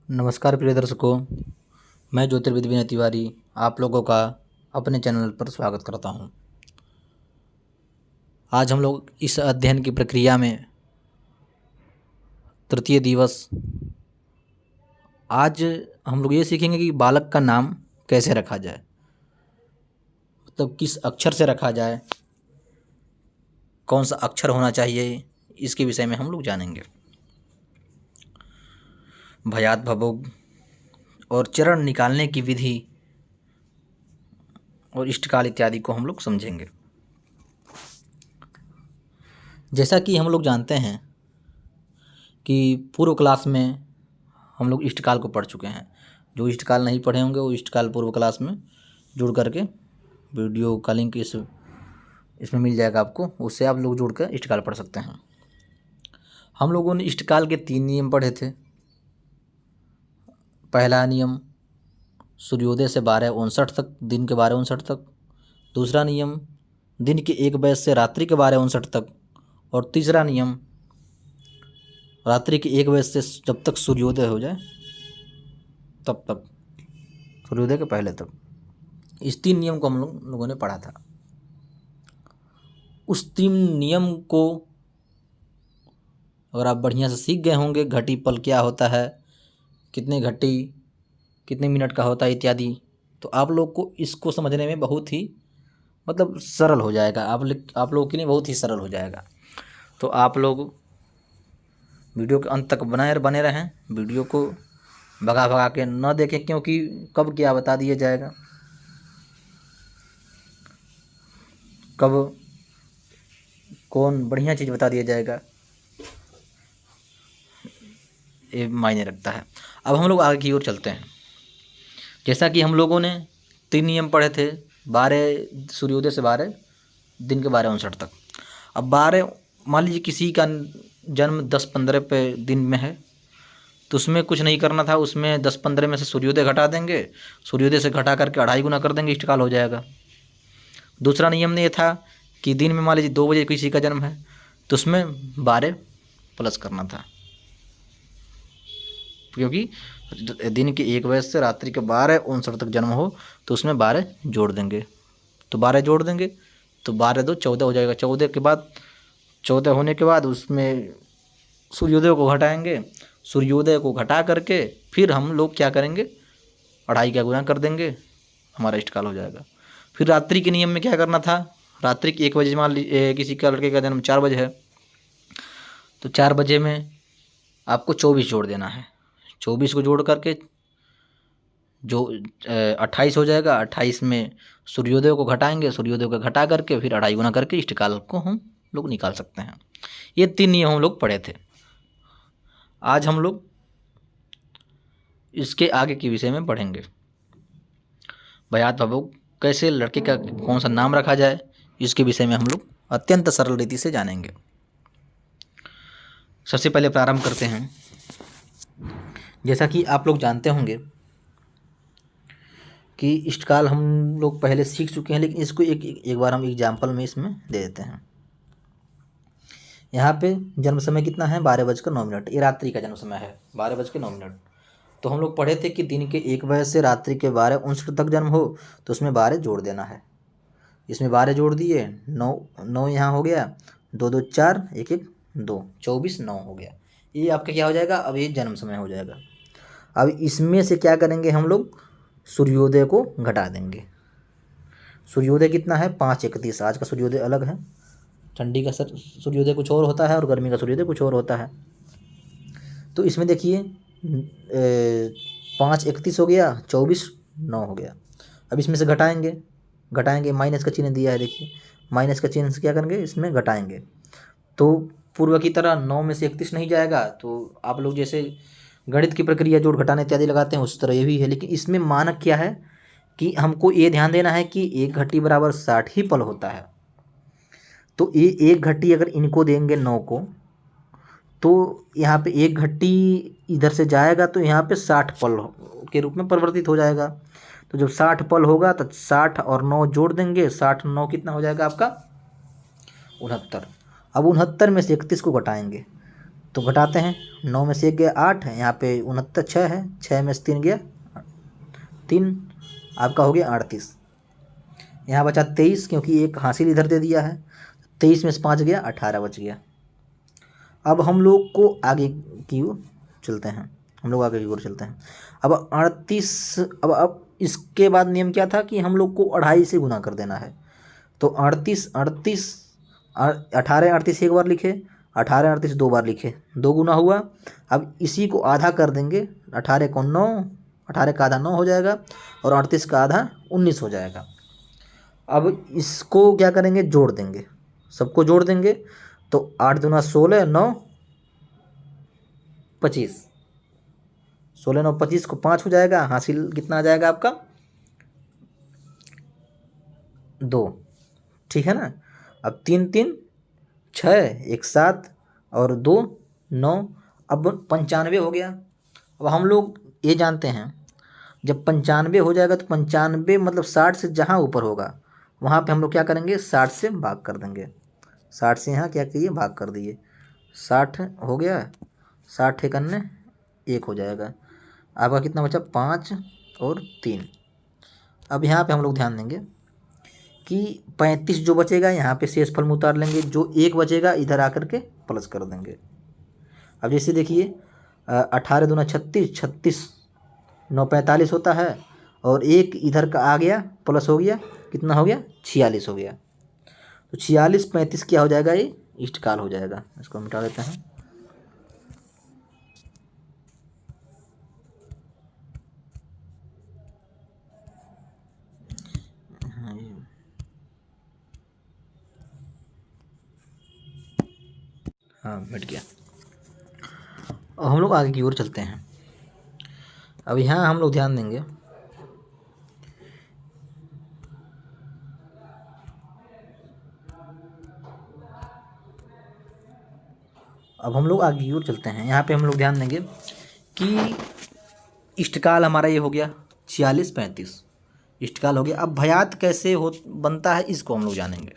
नमस्कार प्रिय दर्शकों, मैं ज्योतिर्विद विनय तिवारी आप लोगों का अपने चैनल पर स्वागत करता हूं। आज हम लोग इस अध्ययन की प्रक्रिया में तृतीय दिवस आज हम लोग ये सीखेंगे कि बालक का नाम कैसे रखा जाए, मतलब किस अक्षर से रखा जाए, कौन सा अक्षर होना चाहिए, इसके विषय में हम लोग जानेंगे। भयात भवोग और चरण निकालने की विधि और इष्टकाल इत्यादि को हम लोग समझेंगे। जैसा कि हम लोग जानते हैं कि पूर्व क्लास में हम लोग इष्टकाल को पढ़ चुके हैं। जो इष्टकाल नहीं पढ़े होंगे वो इष्टकाल पूर्व क्लास में जुड़ करके वीडियो का लिंक इसमें मिल जाएगा आपको, उससे आप लोग जुड़ कर इष्टकाल पढ़ सकते हैं। हम लोगों ने इष्टकाल के 3 नियम पढ़े थे। पहला नियम सूर्योदय से 12:59 तक, दिन के 12:59 तक। दूसरा नियम दिन के 1 बजे से रात्रि के 12:59 तक। और तीसरा नियम रात्रि के 1 बजे से जब तक सूर्योदय हो जाए तब तक, सूर्योदय के पहले तक। इस 3 नियम को हम लोगों ने पढ़ा था। उस 3 नियम को अगर आप बढ़िया से सीख गए होंगे, घटी पल क्या होता है, कितने घटी कितने मिनट का होता है इत्यादि, तो आप लोग को इसको समझने में बहुत ही मतलब सरल हो जाएगा। आप लोगों के लिए बहुत ही सरल हो जाएगा। तो आप लोग वीडियो के अंत तक बने रहें। वीडियो को भगा भगा के न देखें, क्योंकि कब क्या बता दिया जाएगा, कब कौन बढ़िया चीज़ बता दिया जाएगा, ये मायने रखता है। अब हम लोग आगे की ओर चलते हैं। जैसा कि हम लोगों ने 3 नियम पढ़े थे, 12 सूर्योदय से 12 दिन के 12:59 तक। अब 12 मान लीजिए किसी का जन्म 10-15 पे दिन में है, तो उसमें कुछ नहीं करना था। उसमें 10-15 में से सूर्योदय घटा देंगे, सूर्योदय से घटा करके 2.5 गुना कर देंगे, इष्टकाल हो जाएगा। दूसरा नियम ने ये था कि दिन में मान लीजिए 2 बजे किसी का जन्म है, तो उसमें 12 प्लस करना था, क्योंकि दिन के 1 बजे से रात्रि के 12:59 तक जन्म हो तो उसमें 12 जोड़ देंगे। तो 12 जोड़ देंगे तो 12 × 2 = 14 हो जाएगा। 14 होने के बाद उसमें सूर्योदय को घटाएंगे। सूर्योदय को घटा करके फिर हम लोग क्या करेंगे, 2.5 का गुना कर देंगे, हमारा इष्टकाल हो जाएगा। फिर रात्रि के नियम में क्या करना था, रात्रि के 1 बजे मान लीजिए किसी का लड़के का जन्म 4 बजे है, तो 4 बजे में आपको 24 जोड़ देना है। 24 को जोड़ करके जो 28 हो जाएगा। 28 में सूर्योदय को घटाएंगे, सूर्योदय को घटा करके फिर 2.5 गुना करके इष्टकाल को हम लोग निकाल सकते हैं। ये 3 नियम हम लोग पढ़े थे। आज हम लोग इसके आगे के विषय में पढ़ेंगे। भयात भवोग, कैसे लड़के का कौन सा नाम रखा जाए, इसके विषय में हम लोग अत्यंत सरल रीति से जानेंगे। सबसे पहले प्रारंभ करते हैं। जैसा कि आप लोग जानते होंगे कि इष्टकाल हम लोग पहले सीख चुके हैं, लेकिन इसको एक बार हम एग्जाम्पल में इसमें दे देते हैं। यहाँ पे जन्म समय कितना है, 12:09। ये रात्रि का जन्म समय है, 12:09। तो हम लोग पढ़े थे कि दिन के 1 बजे से रात्रि के 12:59 तक जन्म हो तो उसमें 12 जोड़ देना है। इसमें 12 जोड़ दिए, 9 यहाँ हो गया, 2 2 4, 1 1 2, 24 9 हो गया। ये आपका क्या हो जाएगा, अब ये जन्म समय हो जाएगा। अब इसमें से क्या करेंगे, हम लोग सूर्योदय को घटा देंगे। सूर्योदय कितना है, 5:31। आज का सूर्योदय अलग है, ठंडी का सूर्योदय कुछ और होता है और गर्मी का सूर्योदय कुछ और होता है। तो इसमें देखिए 5:31 हो गया, 24 9 हो गया। अब इसमें से घटाएंगे, माइनस का चिन्ह दिया है, देखिए माइनस का चिन्ह से क्या करेंगे, इसमें घटाएंगे। तो पूर्व की तरह 9 में से 31 नहीं जाएगा। तो आप लोग जैसे गणित की प्रक्रिया जोड़ घटाने इत्यादि लगाते हैं उस तरह ये भी है, लेकिन इसमें मानक क्या है कि हमको ये ध्यान देना है कि 1 घटी बराबर 60 ही पल होता है। तो ये 1 घटी अगर इनको देंगे 9 को, तो यहाँ पे 1 घटी इधर से जाएगा तो यहाँ पे 60 पल के रूप में परिवर्तित हो जाएगा। तो जब 60 पल होगा तो 60 और 9 जोड़ देंगे, 60 9 कितना हो जाएगा आपका, 69। अब 69 में से 31 को घटाएंगे तो घटाते हैं, 9 में से 1 गया 8 है, यहाँ पे 69 6 है, 6 में से 3 गया 3, आपका हो गया 38। यहाँ बचा 23 क्योंकि एक हासिल इधर दे दिया है, 23 में से 5 गया 18 बच गया। अब हम लोग को आगे की ओर चलते हैं, अब 38, अब इसके बाद नियम क्या था कि हम लोग को 2.5 से गुना कर देना है। तो 38 18 38 एक बार लिखे, 18 38 2 बार लिखे, 2 गुना हुआ। अब इसी को आधा कर देंगे, 18 को 9, 18 का आधा 9 हो जाएगा और 38 का आधा 19 हो जाएगा। अब इसको क्या करेंगे, जोड़ देंगे, सबको जोड़ देंगे। तो 8 दूना 16, 9 25, 16 9 25 को 5 हो जाएगा, हासिल कितना आ जाएगा आपका 2, ठीक है ना। अब 3 3 6 1 7 और 2 9, अब 95 हो गया। अब हम लोग ये जानते हैं जब 95 हो जाएगा तो 95 मतलब 60 से जहाँ ऊपर होगा वहाँ पे हम लोग क्या करेंगे, 60 से भाग कर देंगे। 60 से यहाँ क्या किए, भाग कर दिए, 60 हो गया, 60 एकन्ने 1 हो जाएगा। आपका कितना बचा, 5 और 3। अब यहाँ पे हम लोग ध्यान देंगे कि 35 जो बचेगा यहाँ पे शेषफल में उतार लेंगे, जो 1 बचेगा इधर आकर के प्लस कर देंगे। अब जैसे देखिए 18 दूना 36, 36 9 45 होता है और 1 इधर का आ गया प्लस हो गया, कितना हो गया 46 हो गया। तो 46 35 क्या हो जाएगा, ये इष्टकाल हो जाएगा। इसको मिटा देते हैं। हाँ मिट गया। अब हम लोग आगे की ओर चलते हैं। अब यहाँ हम लोग ध्यान देंगे अब हम लोग आगे की ओर चलते हैं। यहाँ पे हम लोग ध्यान देंगे कि इष्टकाल हमारा ये हो गया 46 35 इष्टकाल हो गया। अब भयात कैसे हो बनता है इसको हम लोग जानेंगे।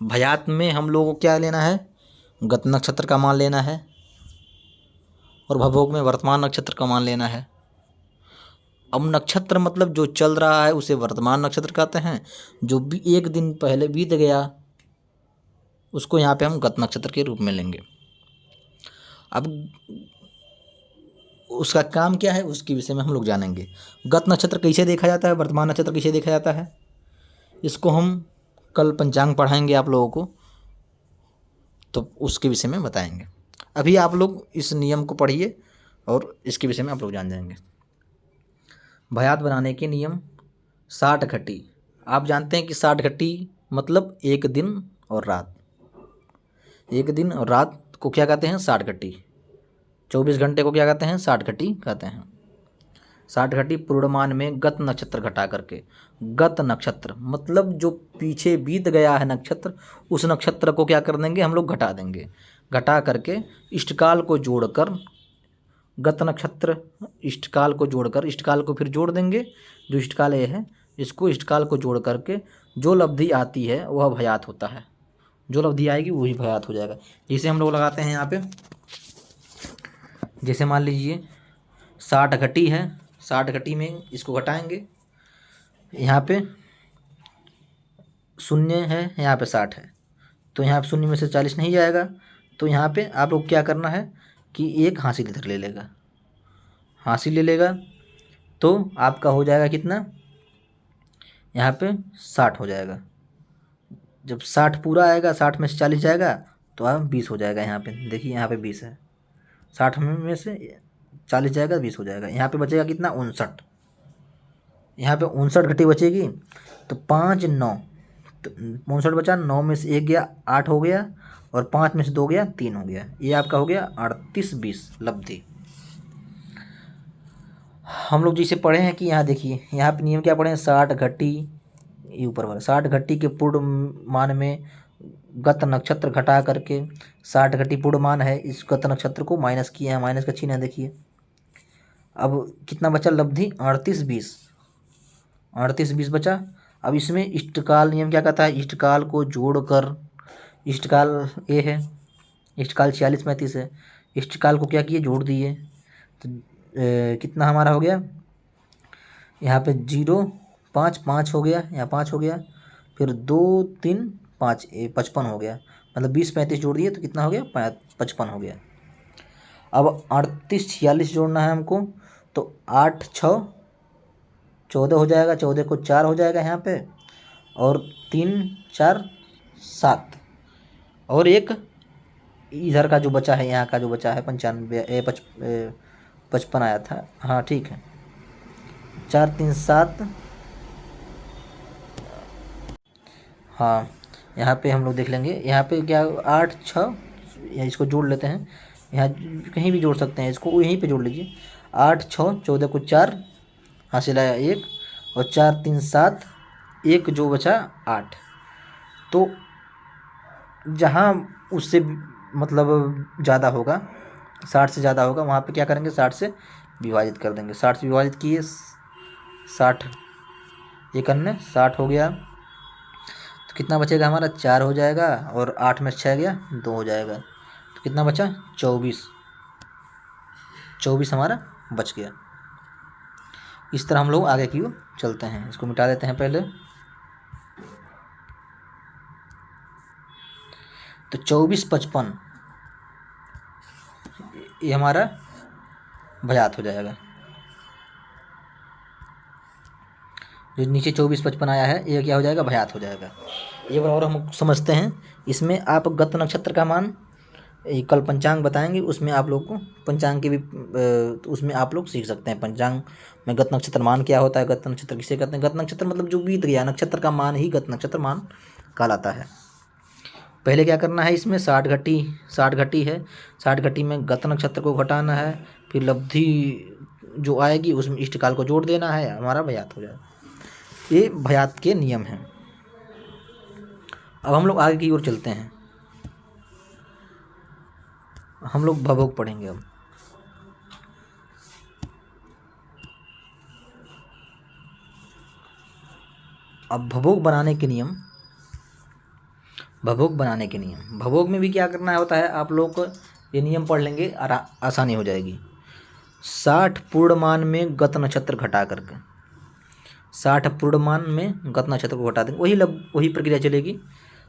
भयात में हम लोगों को क्या लेना है, गत नक्षत्र का मान लेना है और भवोग में वर्तमान नक्षत्र का मान लेना है। अब नक्षत्र मतलब जो चल रहा है उसे वर्तमान नक्षत्र कहते हैं, जो भी एक दिन पहले बीत गया उसको यहाँ पे हम गत नक्षत्र के रूप में लेंगे। अब उसका काम क्या है उसके विषय में हम लोग जानेंगे। गत नक्षत्र कैसे देखा जाता है, वर्तमान नक्षत्र कैसे देखा जाता है, इसको हम कल पंचांग पढ़ाएंगे आप लोगों को, तो उसके विषय में बताएंगे। अभी आप लोग इस नियम को पढ़िए और इसके विषय में आप लोग जान जाएंगे। भयात बनाने के नियम, 60 घटी। आप जानते हैं कि 60 घटी मतलब एक दिन और रात, एक दिन और रात को क्या कहते हैं, 60 घटी। 24 घंटे को क्या कहते हैं, 60 घटी कहते हैं। 60 घटी पूर्णमान में गत नक्षत्र घटा करके, गत नक्षत्र मतलब जो पीछे बीत गया है नक्षत्र, उस नक्षत्र को क्या कर देंगे हम लोग, घटा देंगे। घटा करके इष्टकाल को जोड़कर, गत नक्षत्र इष्टकाल को जोड़कर, इष्टकाल को फिर जोड़ देंगे, जो इष्टकाल ये है इसको इष्टकाल को जोड़ करके जो लब्धि आती है वह भयात होता है। जो लब्धि आएगी वही भयात हो जाएगा। जैसे हम लोग लगाते हैं यहाँ पे, जैसे मान लीजिए 60 घटी है, 60 घटी में इसको घटाएंगे, यहाँ पे 0 है, यहाँ पे 60 है, तो यहाँ पे 0 में से 40 नहीं जाएगा। तो यहाँ पे आप लोग क्या करना है कि एक हासिल इधर ले लेगा, हासिल ले लेगा तो आपका हो जाएगा कितना, यहाँ पे 60 हो जाएगा। जब 60 पूरा आएगा, 60 में से 40 जाएगा तो आप 20 हो जाएगा। यहाँ पे देखिए, यहाँ पे 20 है, 60 में से 40 जाएगा 20 हो जाएगा। यहाँ पे बचेगा कितना, 59। यहाँ पे 59 घटी बचेगी। तो 5 9, तो 59 बचा, 9 में से 1 गया 8 हो गया और 5 में से 2 गया 3 हो गया। ये आपका हो गया 38 20 लब्धि। हम लोग जैसे पढ़े हैं कि यहाँ देखिए, यहाँ पे नियम क्या पढ़े हैं, 60 घटी, ये ऊपर वाला 60 घटी के पूर्णमान में गत नक्षत्र घटा करके, 60 घटी पूर्णमान है, इस गत नक्षत्र को माइनस किए हैं, माइनस का चिन्ह है देखिए। अब कितना बचा लब्धि, 38 20, 38 20 बचा। अब इसमें इष्टकाल नियम क्या कहता है, इष्टकाल को जोड़कर, इष्टकाल ये है इष्टकाल 46 35 है। इष्टकाल को क्या किए, जोड़ दिए, तो कितना हमारा हो गया, यहाँ पे 0 5 5 हो गया, यहाँ 5 हो गया, फिर 2 3 5 55 हो गया। मतलब 20 35 जोड़ दिए तो कितना हो गया, 55 हो गया। अब 38 46 जोड़ना है हमको, तो 8 6 14 हो जाएगा, 14 को 4 हो जाएगा यहाँ पे, और 3 4 7, और एक इधर का जो बचा है, यहाँ का जो बचा है 95 55 आया था, हाँ ठीक है, 4 3 7, हाँ यहाँ पे हम लोग देख लेंगे, यहाँ पे क्या 8 6, इसको जोड़ लेते हैं, यहाँ कहीं भी जोड़ सकते हैं, इसको यहीं पे जोड़ लीजिए। 8 6 14 को 4 हासिल आया 1, और 4 3 7, एक जो बचा 8। तो जहाँ उससे मतलब ज़्यादा होगा, 60 से ज़्यादा होगा, वहाँ पे क्या करेंगे, 60 से विभाजित कर देंगे। 60 से विभाजित किए, 60 1 अन्य 60 हो गया, तो कितना बचेगा हमारा, 4 हो जाएगा, और 8 में 6 गया, 2 हो जाएगा, तो कितना बचा, 24 हमारा बच गया। इस तरह हम लोग आगे की ओर चलते हैं। इसको मिटा देते हैं पहले। तो 24 55 ये हमारा भयात हो जाएगा। जो नीचे 24 55 आया है, ये क्या हो जाएगा, भयात हो जाएगा। एक बार और हम समझते हैं। इसमें आप गत नक्षत्र का मान, कल पंचांग बताएंगे, उसमें आप लोग को पंचांग के भी उसमें आप लोग सीख सकते हैं। पंचांग में गत नक्षत्र मान क्या होता है, गत नक्षत्र किसे कहते हैं। गत नक्षत्र मतलब जो बीत गया, नक्षत्र का मान ही गत नक्षत्र मान कहलाता है। पहले क्या करना है, इसमें 60 घटी है, 60 घटी में गत नक्षत्र को घटाना है, फिर लब्धि जो आएगी उसमें इष्टकाल को जोड़ देना है, हमारा भयात हो जाए। ये भयात के नियम हैं। अब हम लोग आगे की ओर चलते हैं। हम लोग भवोग पढ़ेंगे। अब भवोग बनाने के नियम, भवोग में भी क्या करना होता है, आप लोग को ये नियम पढ़ लेंगे, आसानी हो जाएगी। 60 पूर्णमान में गत नक्षत्र घटा करके, 60 पूर्णमान में गत नक्षत्र को घटा देंगे, वही प्रक्रिया चलेगी।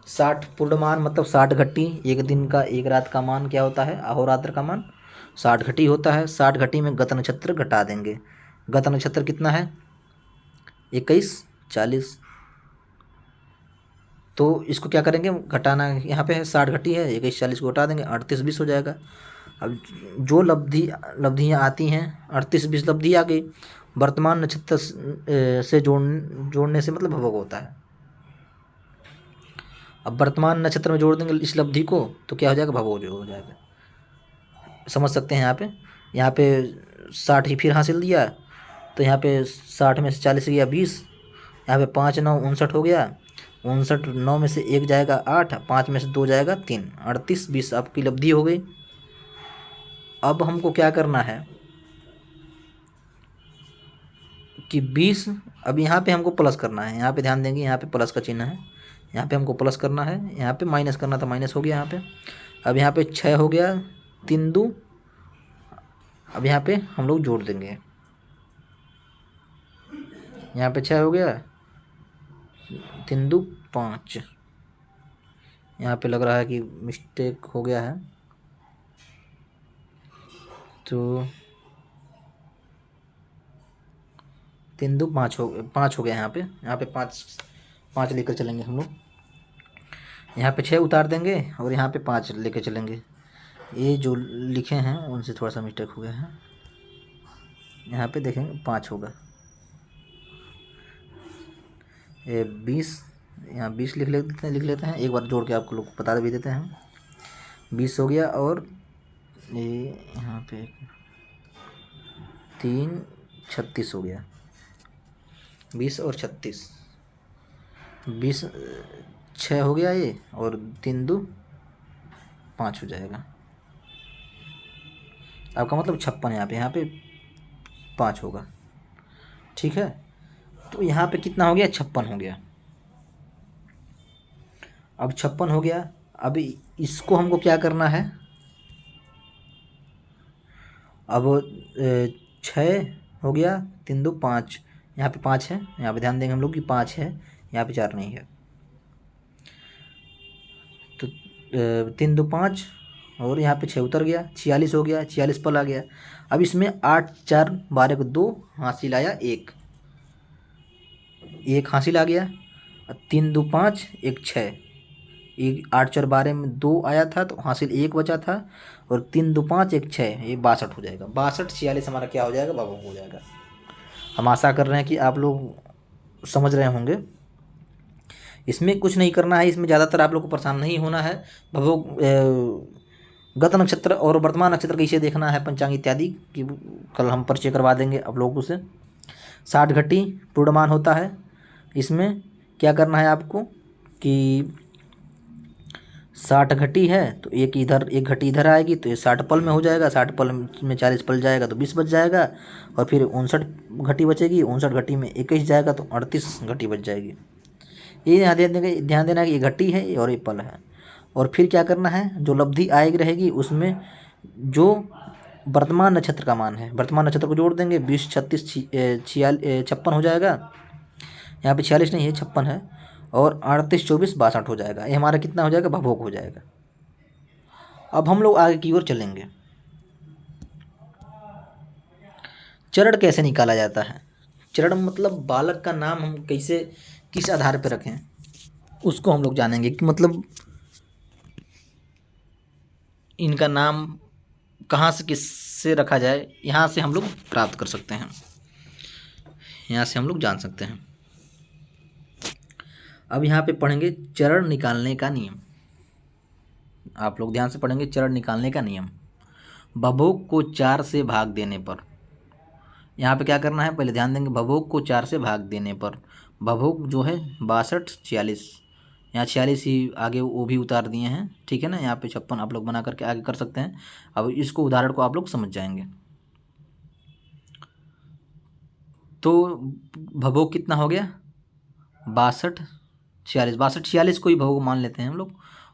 60 पूर्णमान मतलब 60 घटी, एक दिन का एक रात का मान क्या होता है, अहोरात्र का मान 60 घटी होता है। 60 घटी में गत नक्षत्र घटा देंगे। गत नक्षत्र कितना है, 21 40, तो इसको क्या करेंगे, घटाना, यहाँ पे है 60 घटी है, 21 40 को घटा देंगे, 38 20 हो जाएगा। अब जो लब्धियाँ आती हैं, 38 20 लब्धि आ गई, वर्तमान नक्षत्र से जोड़ने से मतलब भवोग होता है। अब वर्तमान नक्षत्र में जोड़ देंगे इस लब्धि को, तो क्या हो जाएगा, भवोग हो जाएगा। समझ सकते हैं। यहाँ पे 60 ही फिर हासिल दिया, तो यहाँ पे 60 में से 40 गया 20, यहाँ पे 5 9 59 हो गया, 59 9 में से 1 जाएगा 8, 5 में से 2 जाएगा 3, 38 20 आपकी लब्धि हो गई। अब हमको क्या करना है कि 20, अब यहाँ पे हमको प्लस करना है, यहाँ पे ध्यान देंगे, यहाँ पे प्लस का चिन्ह है, यहाँ पे हमको प्लस करना है, यहाँ पे माइनस करना था, माइनस हो गया यहाँ पे। अब यहाँ पे 6 हो गया, 3 2, अब यहाँ पे हम लोग जोड़ देंगे, यहाँ पे 6 हो गया, 3 2 5, यहाँ पे लग रहा है कि मिस्टेक हो गया है, तो 3 2 5 हो गया, यहाँ पे 5 लेकर चलेंगे हम लोग। यहाँ पे 6 उतार देंगे और यहाँ पे 5 लेकर चलेंगे। ये जो लिखे हैं उनसे थोड़ा सा मिस्टेक हो गया है, यहाँ पे देखेंगे 5 होगा, ये 20, यहाँ 20 लिख लेते हैं, एक बार जोड़ के आपको लोग बता भी देते हैं। 20 हो गया, और ये यहाँ पे 3 36 हो गया, 20 और 36, 20 6 हो गया ये, और 3 2 5 हो जाएगा। आपका मतलब 56 है, यहाँ पे 5 होगा, ठीक है। तो यहाँ पे कितना हो गया, 56 हो गया। अब 56 हो गया। अब इसको हमको क्या करना है, अब 6 हो गया, 3 2 5, यहाँ पे 5 है, यहाँ पे ध्यान देंगे हम लोग कि 5 है, यहाँ पे 4 नहीं है। तो 3 2 5 और यहाँ पे 6 उतर गया, 46 हो गया, 46 पल आ गया। अब इसमें 8 4 12 को 2 हासिल आया, 1 हासिल आ गया। 3 2 5 1 6, 8 4 12 में 2 आया था तो हासिल 1 बचा था, और 3 2 5 1 6, ये 62 हो जाएगा। 62 46 हमारा क्या हो जाएगा, भवोग हो जाएगा। हम आशा कर रहे हैं कि आप लोग समझ रहे होंगे। इसमें कुछ नहीं करना है, इसमें ज़्यादातर आप लोग को परेशान नहीं होना है। भवोग गत नक्षत्र और वर्तमान नक्षत्र कैसे देखना है, पंचांग इत्यादि की कल हम परिचय करवा देंगे आप लोगों से। 60 घटी पूर्णमान होता है। इसमें क्या करना है आपको कि 60 घटी है तो एक घटी इधर आएगी, तो ये 60 पल में हो जाएगा। 60 पल में 40 पल जाएगा तो 20 बच जाएगा, और फिर 59 घटी बचेगी। 59 घटी में 21 जाएगा तो 38 घटी बच जाएगी। ये ध्यान देना कि ये घटी है और ये पल है। और फिर क्या करना है, जो लब्धि आएगी रहेगी उसमें जो वर्तमान नक्षत्र का मान है, वर्तमान नक्षत्र को जोड़ देंगे। 20 36 56 हो जाएगा। यहाँ पे 46 नहीं है, 56 है, और 38 24 62 हो जाएगा। ये हमारा कितना हो जाएगा, भवोग हो जाएगा। अब हम लोग आगे की ओर चलेंगे। चरण कैसे निकाला जाता है। चरण मतलब बालक का नाम हम कैसे किस आधार पर रखें, उसको हम लोग जानेंगे कि मतलब इनका नाम कहाँ से किससे रखा जाए, यहाँ से हम लोग प्राप्त कर सकते हैं, यहाँ से हम लोग जान सकते हैं। अब यहाँ पे पढ़ेंगे चरण निकालने का नियम। आप लोग ध्यान से पढ़ेंगे, चरण निकालने का नियम। भवोग को 4 से भाग देने पर, यहाँ पे क्या करना है, पहले ध्यान देंगे। भवोग को 4 से भाग देने पर, भवोग जो है 62 46, यहाँ 46 ही आगे वो भी उतार दिए हैं, ठीक है ना। यहाँ पे 56 आप लोग बना करके आगे कर सकते हैं। अब इसको उदाहरण को आप लोग समझ जाएंगे। तो भवोग कितना हो गया, 62 46, 62 46 को ही भवोग मान लेते हैं हम लोग,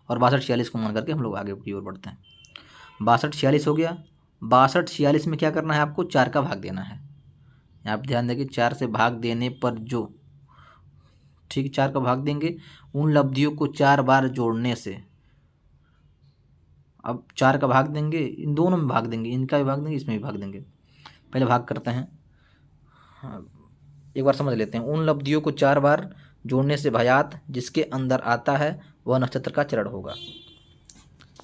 और 62 46 को मान करके हम लोग आगे की ओर बढ़ते हैं। 62 46 हो गया। 62 46 में क्या करना है आपको, 4 का भाग देना है। यहाँ पे ध्यान देंगे, 4 से भाग देने पर जो, ठीक, 4 का भाग देंगे। उन लब्धियों को 4 बार जोड़ने से, अब 4 का भाग देंगे, इन दोनों में भाग देंगे, इनका भी भाग देंगे, इसमें भी भाग देंगे। पहले भाग करते हैं, हाँ, एक बार समझ लेते हैं। उन लब्धियों को 4 बार जोड़ने से भयात जिसके अंदर आता है वह नक्षत्र का चरण होगा।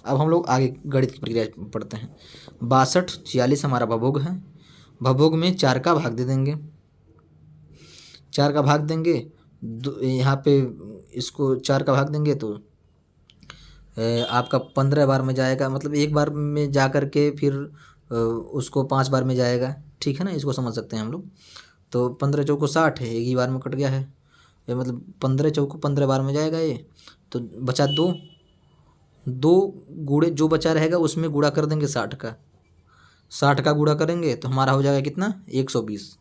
अब हम लोग आगे गणित प्रक्रिया पढ़ते हैं। 62 46 हमारा भवोग है। भवोग में 4 का भाग दे देंगे, 4 का भाग देंगे। यहाँ पे इसको 4 का भाग देंगे तो आपका 15 बार में जाएगा, मतलब एक बार में जा कर के फिर उसको 5 बार में जाएगा, ठीक है ना। इसको समझ सकते हैं हम लोग। तो 15 चौको 60 है, एक ही बार में कट गया है, ये मतलब 15 चौको 15 बार में जाएगा ये। तो बचा 2 गुणे जो बचा रहेगा उसमें गुणा कर देंगे 60 का, 60 का गुणा करेंगे तो हमारा हो जाएगा कितना, 120।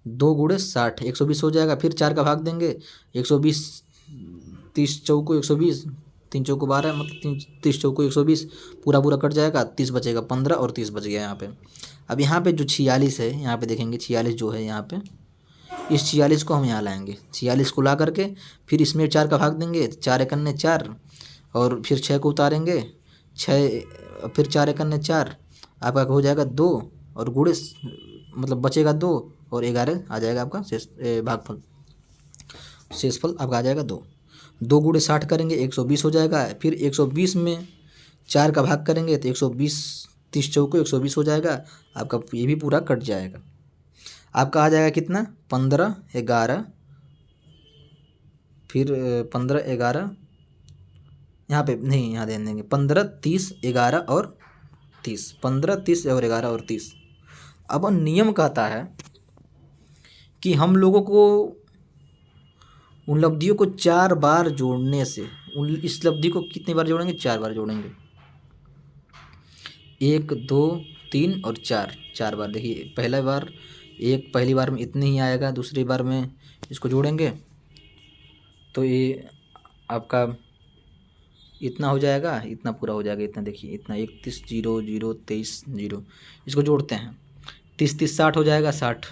2 गुणे 60 120 हो जाएगा। फिर 4 का भाग देंगे, 120 30 चौको 120, 3 चौको 12, मतलब 30 चौको 120, पूरा पूरा कट जाएगा, 30 बचेगा, 15 और 30 बच गया यहाँ पे। अब यहाँ पे जो 46 है, यहाँ पे देखेंगे 46 जो है यहाँ पे, इस 46 को हम यहाँ लाएंगे। 46 को ला करके फिर इसमें 4 का भाग देंगे, 4 एकन्ने 4, और फिर 6 को उतारेंगे, 6 फिर 4 एकन्ने 4, आपका हो जाएगा 2, और गुणे मतलब बचेगा 2, और 11 आ जाएगा आपका शेष भागफल, शेषफल आपका आ जाएगा 2। 2 गुणे 60 करेंगे 120 हो जाएगा। फिर 120 में 4 का भाग करेंगे तो 120, 30 चौको 120 हो जाएगा आपका, ये भी पूरा कट जाएगा। आपका आ जाएगा कितना, 15 11, फिर 15 11, यहाँ पे नहीं, यहाँ ध्यान देंगे 15 30 11 और 30, 15 30 और 11 और 30। अब नियम कहता है कि हम लोगों को उन लब्धियों को 4 बार जोड़ने से, इस लब्धि को कितनी बार जोड़ेंगे, 4 बार जोड़ेंगे। 1 2 3 और 4 बार। देखिए पहली बार में इतनी ही आएगा, दूसरी बार में इसको जोड़ेंगे तो ये आपका इतना हो जाएगा, इतना पूरा हो जाएगा, इतना देखिए, इतना 31 0 0 23 0, इसको जोड़ते हैं, 30 30 60 हो जाएगा, 60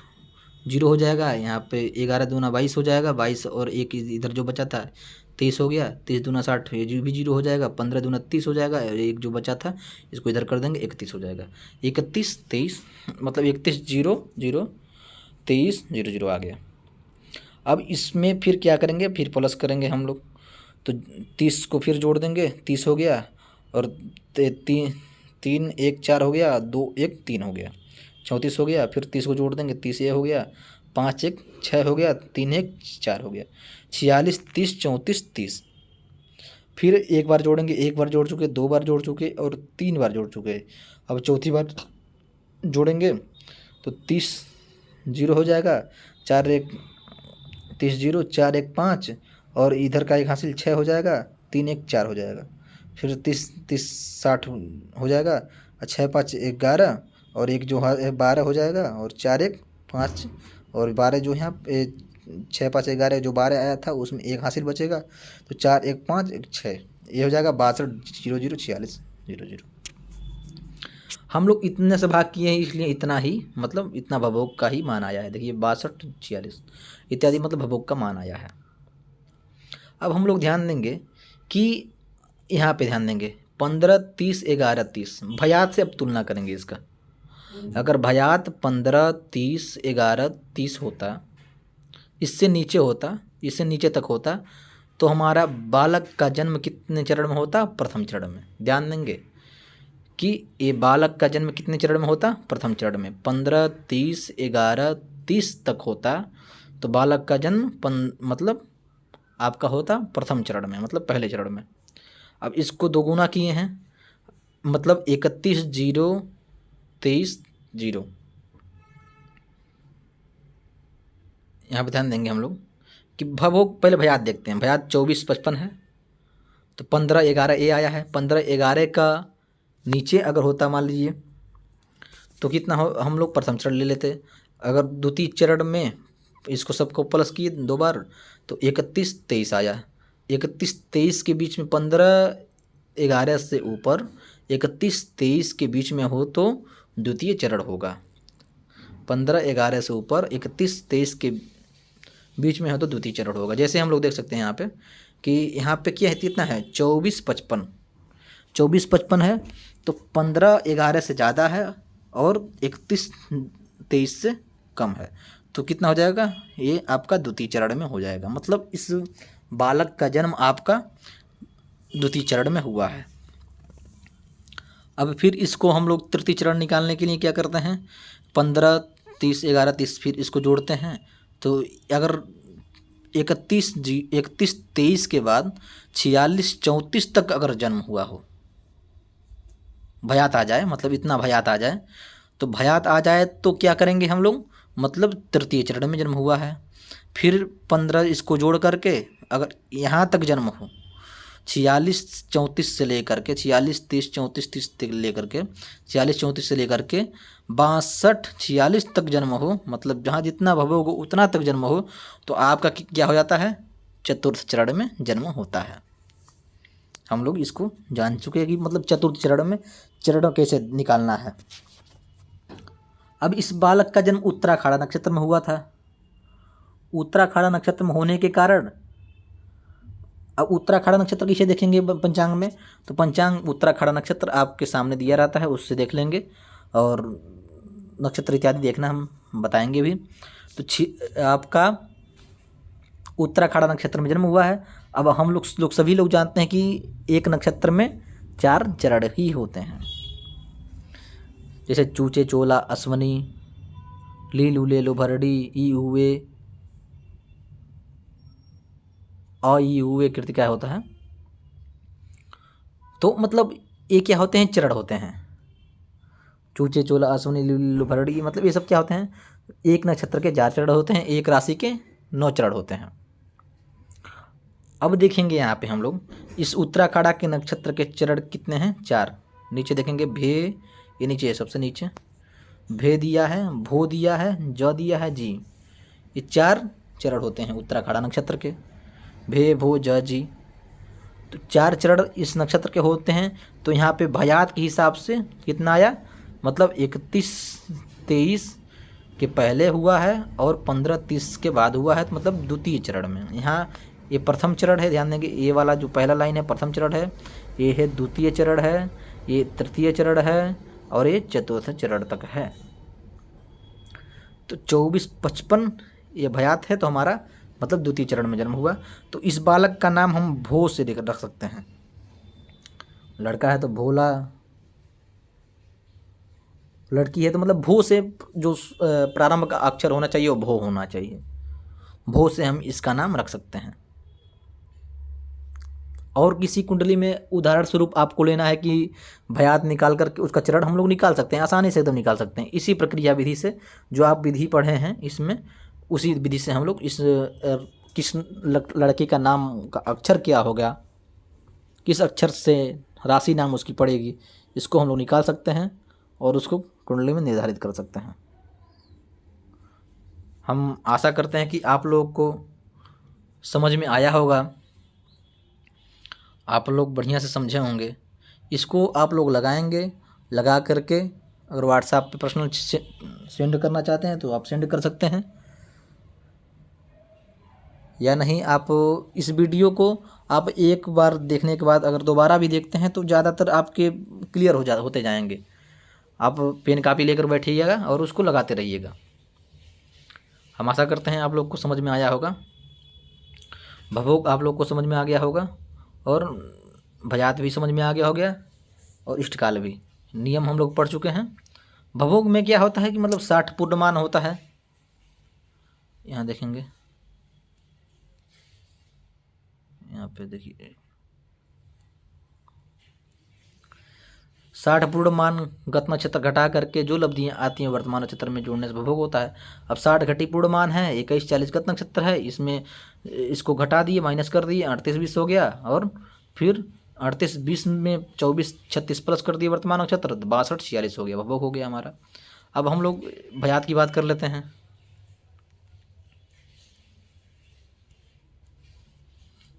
जीरो हो जाएगा, यहाँ पे 11 दूना 22 हो जाएगा, 22 और एक इधर जो बचा था 23 हो गया, 30 दूना 60, ये भी जीरो हो जाएगा, 15 दूना 30 हो जाएगा, और एक जो बचा था इसको इधर कर देंगे, 31 हो जाएगा, 31 23, मतलब 31 0 0 23 0 0 आ गया। अब इसमें फिर क्या करेंगे, फिर प्लस करेंगे हम लोग, तो 30 को फिर जोड़ देंगे, 30 हो गया, और 3 1 4 हो गया, 2 1 3 हो गया, 34 हो गया, फिर 30 को जोड़ देंगे, 30 ये हो गया, 5 1 6 हो गया, 3 1 4 हो गया, 46 30 34 30, फिर एक बार जोड़ेंगे, एक बार जोड़ चुके, 2 बार जोड़ चुके और 3 बार जोड़ चुके, अब चौथी बार जोड़ेंगे तो 30 जीरो हो जाएगा, 4 1 30 0 4 1 5, और इधर का एक हासिल 6 हो जाएगा, 3 1 4 हो जाएगा, फिर 30 30 60 हो जाएगा, 6 5 11, और एक जो है 12 हो जाएगा, और 4 1 5, और 12 जो यहाँ 6 5 11 जो 12 आया था उसमें एक हासिल बचेगा, तो 4 1 5 1 6, ये हो जाएगा 62 0 0 46 0 0। हम लोग इतने से भाग किए हैं, इसलिए इतना ही, मतलब इतना भवोग का ही मान आया है। देखिए 62 46 इत्यादि मतलब भवोग का मान आया है। अब हम लोग ध्यान देंगे कि यहाँ पे ध्यान देंगे 15 30 11 30, भयात से अब तुलना करेंगे इसका। अगर भयात 15 30 11 30 होता, इससे नीचे होता, इससे नीचे तक होता, तो हमारा बालक का जन्म कितने चरण में होता? प्रथम चरण में। ध्यान देंगे कि ये बालक का जन्म कितने चरण में होता? प्रथम चरण में। 15 30 11 30 तक होता तो बालक का जन्म मतलब आपका होता प्रथम चरण में, मतलब पहले चरण में। अब इसको दोगुना किए हैं, मतलब 31 0 23 0। यहाँ पे ध्यान देंगे हम लोग कि भवोग, पहले भयात देखते हैं। भयात 24 55 है, तो 15 11 ये आया है। 15 11 का नीचे अगर होता मान लीजिए तो कितना हो, हम लोग प्रथम चरण ले लेते। अगर द्वितीय चरण में इसको सबको प्लस किए 2 बार तो 31 23 आया। 31 23 के बीच में 15 11 से ऊपर 31 23 के बीच में हो तो द्वितीय चरण होगा। 15 11 से ऊपर 31 23 के बीच में हो तो द्वितीय चरण होगा। जैसे हम लोग देख सकते हैं यहाँ पे कि यहाँ पे क्या है, कितना है 24 55। 24 55 है तो 15 11 से ज़्यादा है और 31 23 से कम है, तो कितना हो जाएगा? ये आपका द्वितीय चरण में हो जाएगा। मतलब इस बालक का जन्म आपका द्वितीय चरण में हुआ है। अब फिर इसको हम लोग तृतीय चरण निकालने के लिए क्या करते हैं, 15 30 11 30 फिर इसको जोड़ते हैं। तो अगर 31 23 के बाद 46 34 तक अगर जन्म हुआ हो, भयात आ जाए, मतलब इतना भयात आ जाए, तो भयात आ जाए तो क्या करेंगे हम लोग, मतलब तृतीय चरण में जन्म हुआ है। फिर 15 इसको जोड़ करके अगर यहाँ तक जन्म हो, 46 34 से लेकर के 46 30 34 30 तक लेकर के 46 34 से लेकर के 62 46 तक जन्म हो, मतलब जहाँ जितना भवोग उतना तक जन्म हो, तो आपका क्या हो जाता है? चतुर्थ चरण में जन्म होता है। हम लोग इसको जान चुके हैं कि मतलब चतुर्थ चरण में चरण कैसे निकालना है। अब इस बालक का जन्म उत्तराखाड़ा नक्षत्र में हुआ था। उत्तराखाड़ा नक्षत्र में होने के कारण, अब उत्तराखाड़ा नक्षत्र किसे देखेंगे पंचांग में, तो पंचांग उत्तराखाड़ा नक्षत्र आपके सामने दिया रहता है, उससे देख लेंगे, और नक्षत्र इत्यादि देखना हम बताएंगे भी। तो आपका उत्तराखाड़ा नक्षत्र में जन्म हुआ है। अब हम लोग सभी लोग जानते हैं कि एक नक्षत्र में 4 चरण ही होते हैं, जैसे चूचे चोला अश्वनी लीलू लेलो भरड़ी ई हुए ई हुए कृतिका होता है। तो मतलब ये क्या होते हैं? चरण होते हैं। चूचे चोला अश्वनी लीलू भरड़ी, मतलब ये सब क्या होते हैं? एक नक्षत्र के 4 चरण होते हैं, एक राशि के 9 चरण होते हैं। अब देखेंगे यहाँ पे हम लोग इस उत्तराखाड़ा के नक्षत्र के चरण कितने हैं? 4। नीचे देखेंगे भे, ये नीचे है सबसे नीचे, भे दिया है, भो दिया है, ज दिया है, जी। ये 4 चरण होते हैं उत्तराखाड़ा नक्षत्र के, भे भो ज जी। तो 4 चरण इस नक्षत्र के होते हैं। तो यहाँ पे भयात के हिसाब से कितना आया, मतलब 31-23 के पहले हुआ है और 15-30 के बाद हुआ है, तो मतलब द्वितीय चरण में। यहाँ ये प्रथम चरण है, ध्यान देंगे ये वाला जो पहला लाइन है प्रथम चरण है, ये है द्वितीय चरण है, ये तृतीय चरण है और ये चतुर्थ चरण तक है। तो 24-55 ये भयात है, तो हमारा मतलब द्वितीय चरण में जन्म हुआ। तो इस बालक का नाम हम भो से रख सकते हैं। लड़का है तो भोला, लड़की है तो मतलब भो से जो प्रारंभ का अक्षर होना चाहिए वो भो होना चाहिए। भो से हम इसका नाम रख सकते हैं। और किसी कुंडली में उदाहरण स्वरूप आपको लेना है कि भयात निकाल करके उसका चरण हम लोग निकाल सकते हैं, आसानी से एकदम निकाल सकते हैं। इसी प्रक्रिया विधि से जो आप विधि पढ़े हैं इसमें, उसी विधि से हम लोग इस किस लड़के का नाम का अक्षर क्या होगा, किस अक्षर से राशि नाम उसकी पड़ेगी, इसको हम लोग निकाल सकते हैं और उसको कुंडली में निर्धारित कर सकते हैं। हम आशा करते हैं कि आप लोग को समझ में आया होगा, आप लोग बढ़िया से समझे होंगे। इसको आप लोग लगाएंगे, लगा करके अगर व्हाट्सएप पे पर्सनल सेंड करना चाहते हैं तो आप सेंड कर सकते हैं, या नहीं आप इस वीडियो को आप एक बार देखने के बाद अगर दोबारा भी देखते हैं तो ज़्यादातर आपके क्लियर होते जाएंगे। आप पेन कापी लेकर बैठिएगा और उसको लगाते रहिएगा। हम आशा करते हैं आप लोग को समझ में आया होगा, भवोग आप लोग को समझ में आ गया होगा और भयात भी समझ में आ गया हो गया और इष्टकाल भी। नियम हम लोग पढ़ चुके हैं। भवोग में क्या होता है कि मतलब 60 पूर्णमान होता है। यहाँ देखेंगे, यहाँ पे देखिए 60 पूर्णमान गत नक्षत्र घटा करके जो लब्धियाँ आती हैं वर्तमान नक्षत्र में जोड़ने से भवोग होता है। अब 60 घटी पूर्णमान है, 21-40 गत नक्षत्र है, इसमें इसको घटा दिए, माइनस कर दिए, 38-20 हो गया और फिर 38-20 में 24-36 प्लस कर दिए वर्तमान नक्षत्र, 62-46 हो गया, भवोग हो गया हमारा। अब हम लोग भयात की बात कर लेते हैं।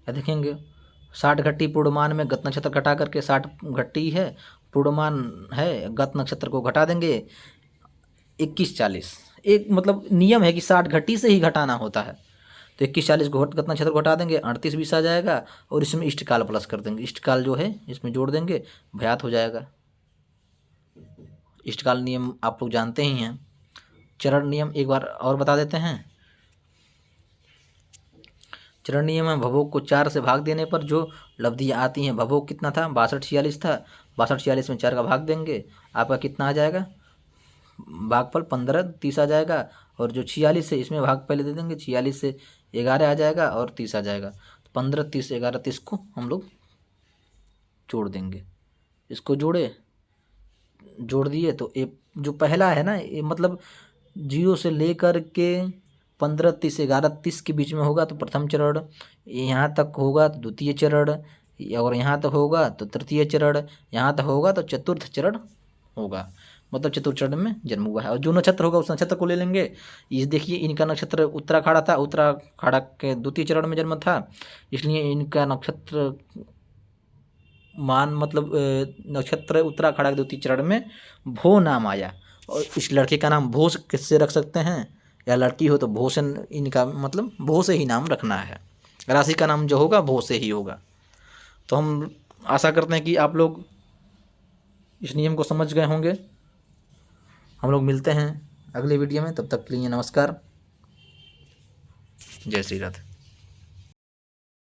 देखेंगे 60 घट्टी पूर्णमान में गत नक्षत्र घटा करके 60 घट्टी है, पूर्णमान है, गत नक्षत्र को घटा देंगे 21-40। एक मतलब नियम है कि 60 घट्टी से ही घटाना होता है। तो 21-40 को गत नक्षत्र को घटा देंगे, 38-20 आ जाएगा और इसमें इष्टकाल प्लस कर देंगे, इष्टकाल जो है इसमें जोड़ देंगे, भयात हो जाएगा। इष्टकाल नियम आप लोग जानते ही हैं। चरण नियम एक बार और बता देते हैं। चरण नियम है भवोग को 4 से भाग देने पर जो लब्धियाँ आती हैं, भवोग कितना था 62-46 था, 62-46 में 4 का भाग देंगे, आपका कितना आ जाएगा, भागफल 15-30 आ जाएगा। और जो 46 है इसमें भाग पहले दे देंगे, 46 से 11 आ जाएगा और 30 आ जाएगा। तो 15-30 11-30 को हम लोग जोड़ देंगे। इसको जोड़ दिए तो एक जो पहला है ना, ये मतलब 0 से लेकर के 15-30 11-30 के बीच में होगा तो प्रथम चरण, यहाँ तक होगा तो द्वितीय चरण, और यहाँ तक होगा तो तृतीय चरण, यहाँ तक होगा तो चतुर्थ चरण होगा। मतलब चतुर्थ चरण में जन्म हुआ है। और जो नक्षत्र होगा उस नक्षत्र को ले लेंगे। इस देखिए इनका नक्षत्र उत्तराखाड़ा था, उत्तराखाड़ा के द्वितीय चरण में जन्म था, इसलिए इनका नक्षत्र मान मतलब नक्षत्र उत्तराखाड़ा के द्वितीय चरण में भो नाम आया। और इस लड़के का नाम भो किससे रख सकते हैं, या लड़की हो तो भो से, इनका मतलब भो से ही नाम रखना है। राशि का नाम जो होगा भो से ही होगा। तो हम आशा करते हैं कि आप लोग इस नियम को समझ गए होंगे। हम लोग मिलते हैं अगले वीडियो में, तब तक के लिए नमस्कार, जय श्री राधे।